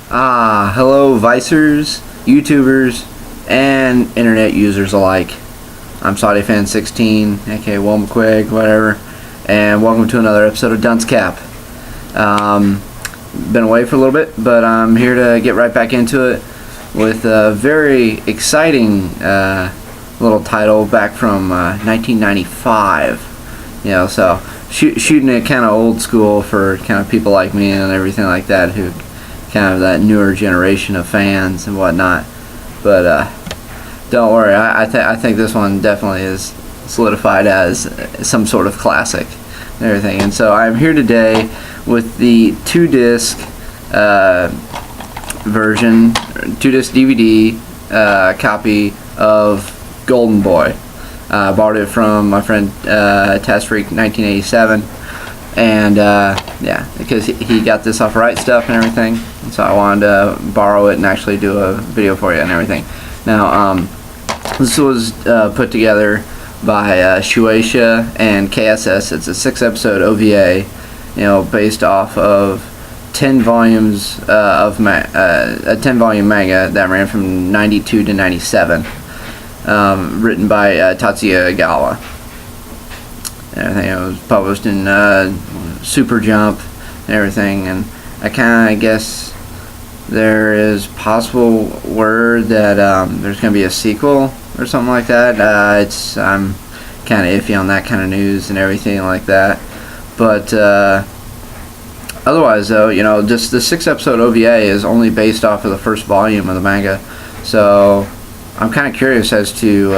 Hello Vicers, YouTubers, and internet users alike. I'm SaudiFan16, aka Will McQuig, whatever, and welcome to another episode of Dunce Cap. Been away for a little bit, but I'm here to get right back into it with a very exciting little title back from 1995. You know, so shooting it kind of old school for kind of people like me and everything like that, who kind of that newer generation of fans and whatnot. But don't worry, I think this one definitely is solidified as some sort of classic and everything. And so I'm here today with the 2-disc version, 2-disc DVD copy of Golden Boy. I bought it from my friend Test Freak 1987, and yeah, because he got this off Right Stuff and everything, and so I wanted to borrow it and actually do a video for you and everything. Now, this was put together by Shueisha and KSS. It's a 6-episode OVA, you know, based off of 10 volumes of a 10-volume manga that ran from 92 to 97. Written by Tatsuya Gawa. And I think it was published in Super Jump and everything. And I kind of guess there is possible word that there's going to be a sequel or something like that. I'm kind of iffy on that kind of news and everything like that. But otherwise, though, you know, just the 6-episode OVA is only based off of the first volume of the manga. So I'm kind of curious as to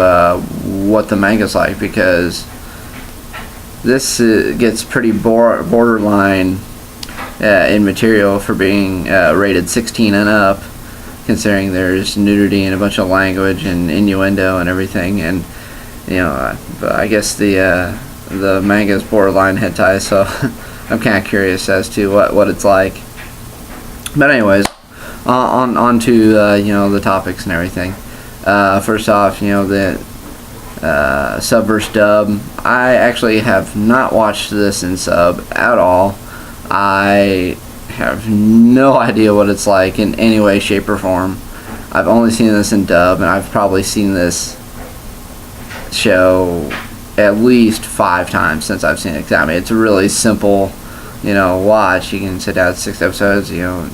what the manga's like, because this gets pretty borderline in material for being rated 16 and up, considering there's nudity and a bunch of language and innuendo and everything. And you know, but I guess the manga's borderline hentai, so I'm kind of curious as to what it's like. But anyways, on to you know, the topics and everything. First off, you know, the sub versus dub. I actually have not watched this in sub at all. I have no idea what it's like in any way, shape, or form. I've only seen this in dub, and I've probably seen this show at least 5 times since I've seen it. I mean, it's a really simple, you know, watch. You can sit down 6 episodes, you know,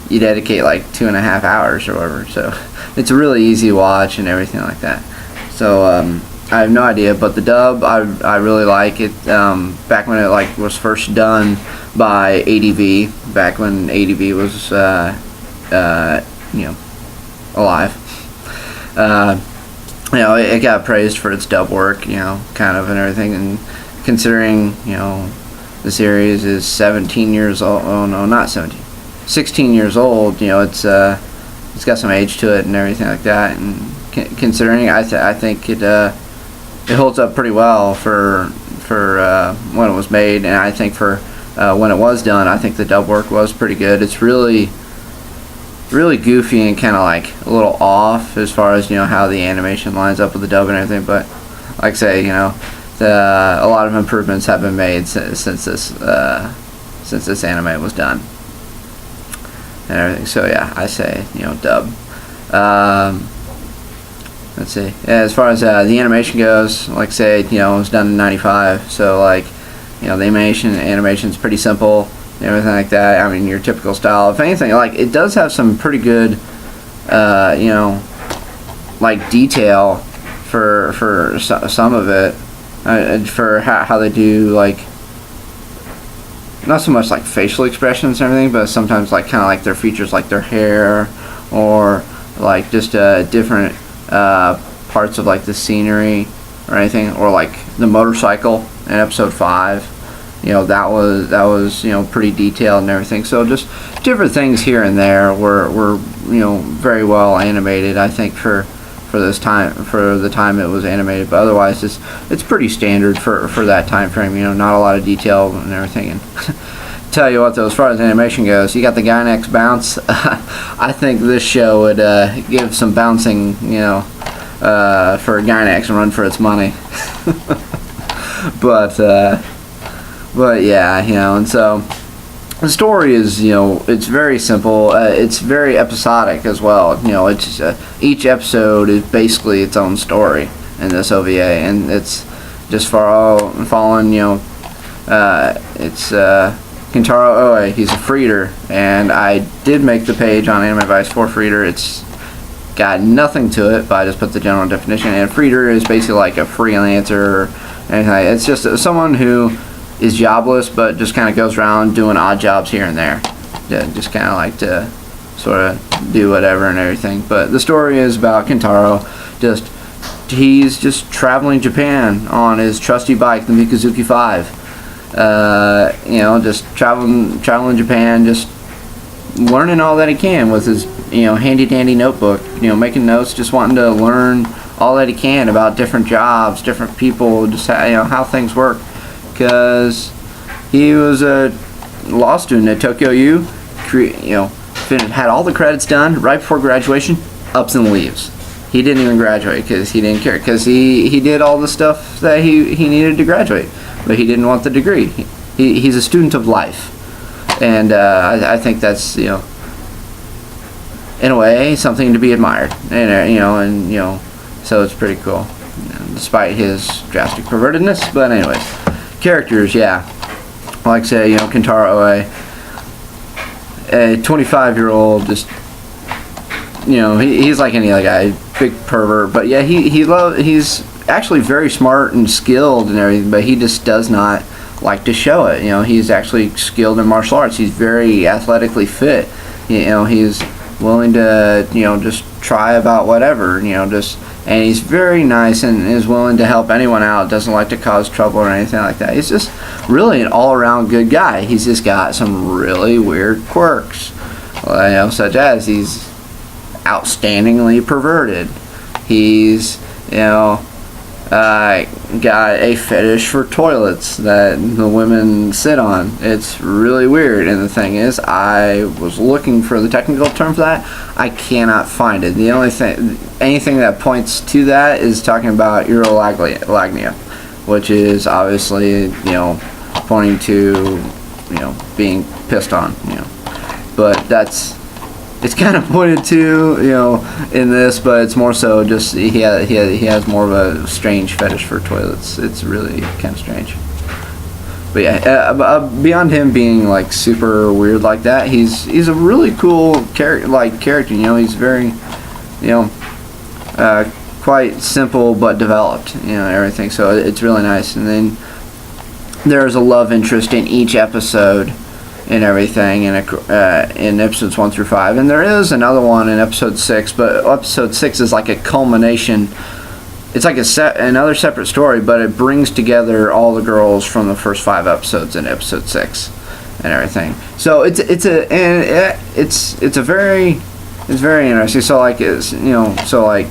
you dedicate like 2.5 hours or whatever, so it's a really easy watch and everything like that. So I have no idea, but the dub, I really like it. Back when it like was first done by ADV, back when ADV was you know, alive, you know, it got praised for its dub work, you know, kind of, and everything. And considering, you know, the series is 17 years old, oh no, not 17, 16 years old, you know, it's got some age to it and everything like that. And considering, I think it holds up pretty well for when it was made, and I think for when it was done, I think the dub work was pretty good. It's really goofy and kind of like a little off as far as, you know, how the animation lines up with the dub and everything. But like I say, you know, a lot of improvements have been made since this anime was done and everything. So yeah, I say, you know, dub. Let's see. Yeah, as far as the animation goes, like I say, you know, it was done in '95, so like, you know, the animation's pretty simple and everything like that. I mean, your typical style. If anything, like, it does have some pretty good, you know, like detail for some of it, for how they do, like, not so much like facial expressions and everything, but sometimes like kind of like their features, like their hair, or like just different parts of like the scenery or anything, or like the motorcycle in episode 5. You know, that was you know, pretty detailed and everything. So just different things here and there were you know, very well animated, I think, for this time, for the time it was animated. But otherwise, it's pretty standard for that time frame. You know, not a lot of detail and everything. And tell you what, though, as far as animation goes, you got the Gynax bounce. I think this show would give some bouncing, you know, for Gynax and run for its money. But yeah, you know, and so the story is, it's very simple. It's very episodic as well. It's each episode is basically its own story in this OVA, and it's just following. It's Kentaro Oe. He's a freeder, and I did make the page on Anime Advice for freeder. It's got nothing to it, but I just put the general definition. And freeder is basically like a freelancer or anything. It's just someone who is jobless, but just kind of goes around doing odd jobs here and there. Yeah, just kind of like to sort of do whatever and everything. But the story is about Kentaro. He's just traveling Japan on his trusty bike, the Mikazuki 5. Just traveling Japan, just learning all that he can with his handy dandy notebook. Making notes, just wanting to learn all that he can about different jobs, different people, just how things work. Because he was a law student at Tokyo U, had all the credits done right before graduation, ups and leaves. He didn't even graduate because he didn't care, because he did all the stuff that he needed to graduate, but he didn't want the degree. He's a student of life, and I think that's in a way something to be admired, and so it's pretty cool, despite his drastic pervertedness. But anyways. Characters, yeah. Like I say, Kentaro Oe, a 25-year-old, just, he's like any other guy, big pervert. But yeah, he's actually very smart and skilled and everything, but he just does not like to show it. He's actually skilled in martial arts. He's very athletically fit. He's willing to, just try about whatever, and he's very nice and is willing to help anyone out, doesn't like to cause trouble or anything like that. He's just really an all-around good guy. He's just got some really weird quirks, such as he's outstandingly perverted. He's, got a fetish for toilets that the women sit on. It's really weird, and the thing is, I was looking for the technical term for that. I cannot find it. The only thing, anything that points to that is talking about urolagnia, which is obviously, pointing to, being pissed on, but it's kind of pointed to, in this, but it's more so just he has more of a strange fetish for toilets. It's really kind of strange. But yeah, beyond him being like super weird like that, he's a really cool character. He's very, quite simple but developed. Everything. So it's really nice. And then there's a love interest in each episode and everything in episodes 1 through 5, and there is another one in episode 6, but episode 6 is like a culmination. It's like another separate story, but it brings together all the girls from the first 5 episodes in episode 6 and everything. So it's very interesting. So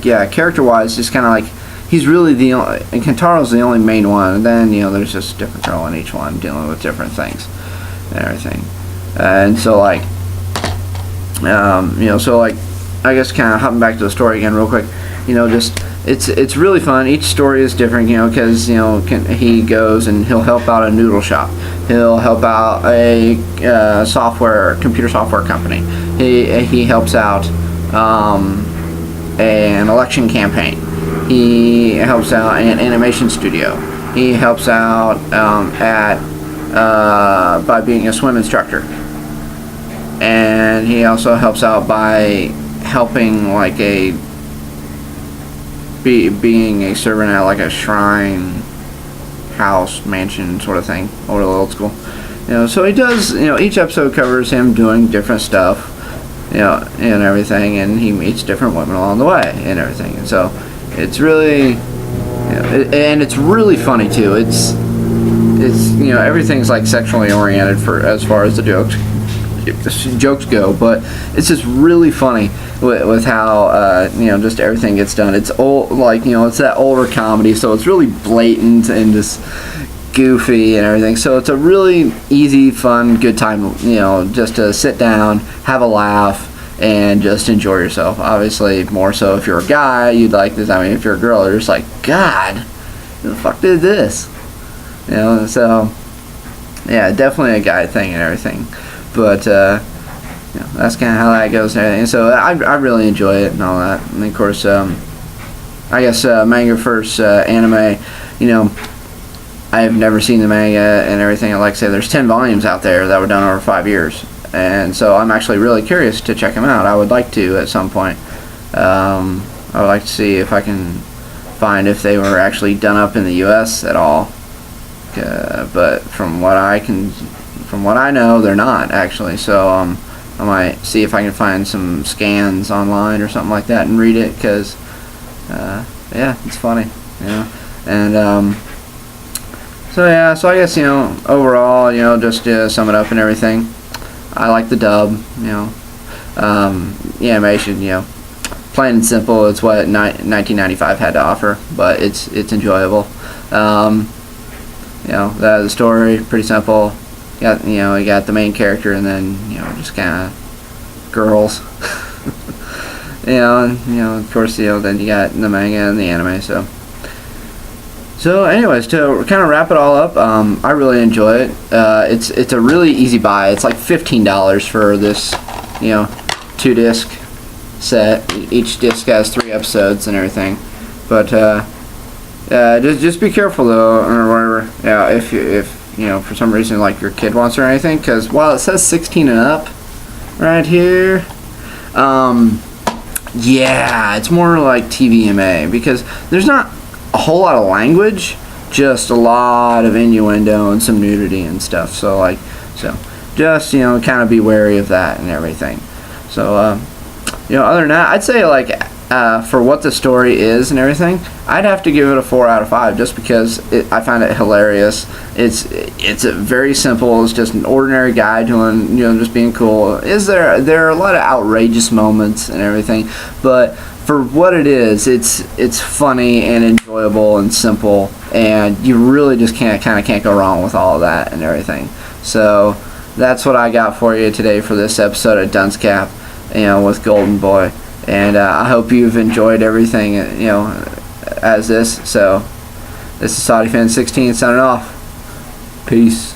character wise, just kind of like he's really and Kentaro's the only main one, and then there's just a different girl in each one dealing with different things and everything. And so I guess kind of hopping back to the story again real quick, just it's really fun. Each story is different, because he goes and he'll help out a noodle shop, he'll help out a computer software company, he helps out an election campaign, he helps out an animation studio, he helps out by being a swim instructor, and he also helps out by helping like being a servant at like a shrine house mansion sort of thing, or a old school. So he does, each episode covers him doing different stuff, and everything, and he meets different women along the way and everything. And so it's really, and it's really funny too. It's everything's like sexually oriented as far as the jokes go, but it's just really funny with how just everything gets done. It's old, it's that older comedy, so it's really blatant and just goofy and everything. So it's a really easy, fun, good time, just to sit down, have a laugh, and just enjoy yourself. Obviously, more so if you're a guy, you'd like this. I mean, if you're a girl, you're just like, God, who the fuck did this? So yeah, definitely a guy thing and everything. but you know, that's kind of how that goes and everything. So I really enjoy it and all that. And of course, I guess manga first, anime. You know, I have never seen the manga and everything. Like I say, there's 10 volumes out there that were done over 5 years, and so I'm actually really curious to check them out. I would like to at some point. I would like to see if I can find if they were actually done up in the U.S. at all. But from what I know, they're not actually. So I might see if I can find some scans online or something like that and read it, because yeah, it's funny, you know. And so yeah, so I guess, you know, overall, you know, just to sum it up and everything, I like the dub, you know. The animation, you know, plain and simple, it's what 1995 had to offer, but it's enjoyable. You know, the story, pretty simple. You got the main character, and then, you know, just kind of girls. And, you know, of course, you know, then you got the manga and the anime. So anyways, to kind of wrap it all up, I really enjoy it. It's a really easy buy. It's like $15 for this, you know, 2-disc set. Each disc has 3 episodes and everything. But just be careful though, or whatever. Yeah, if you know, for some reason, like, your kid wants it or anything, because while it says 16 and up right here, yeah, it's more like TVMA, because there's not a whole lot of language, just a lot of innuendo and some nudity and stuff. So just, you know, kind of be wary of that and everything. So you know, other than that, I'd say, like, for what the story is and everything, I'd have to give it a 4 out of 5, just because I find it hilarious. It's a very simple. It's just an ordinary guy doing, you know, just being cool. There are a lot of outrageous moments and everything, but for what it is, it's funny and enjoyable and simple, and you really just can't go wrong with all of that and everything. So that's what I got for you today for this episode of Dunce Cap, you know, with Golden Boy. And I hope you've enjoyed everything, you know, as this. So this is SaudiFan16 signing off. Peace.